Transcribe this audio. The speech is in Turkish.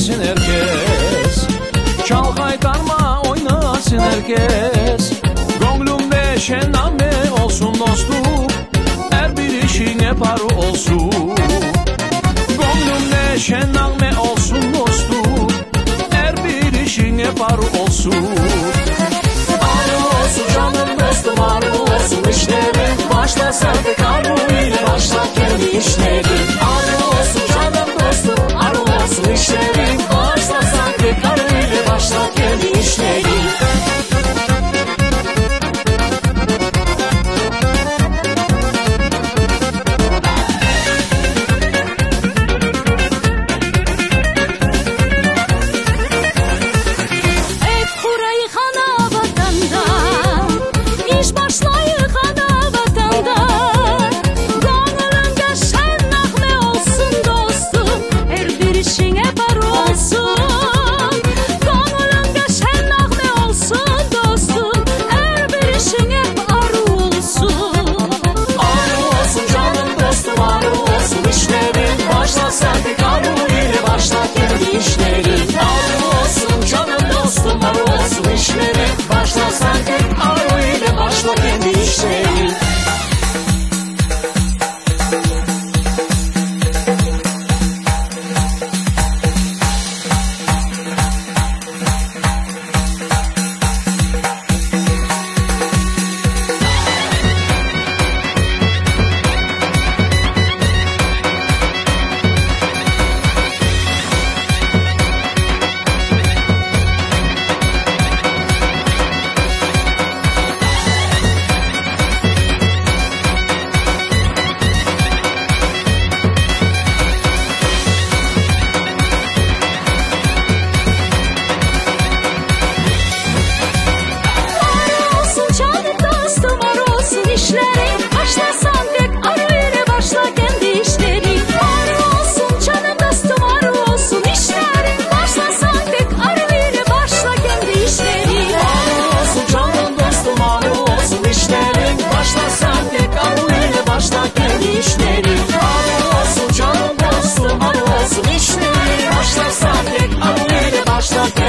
gelsin herkes. Çal kaytarma oynasın herkes. Gönlümde şenname olsun dostum, her bir işine paru olsun. Gönlümde şenname olsun dostum, her bir işine paru olsun. Arı olsun canım dostum, arı olsun işlerin. Başla sen de arı ile başla kendi işlerin. Arı olsun canım dostum, arı olsun işlerin. Başla sen de arı ile başla kendi işlerin. Başla sen tek arı ile başla kendi işlerin. Başla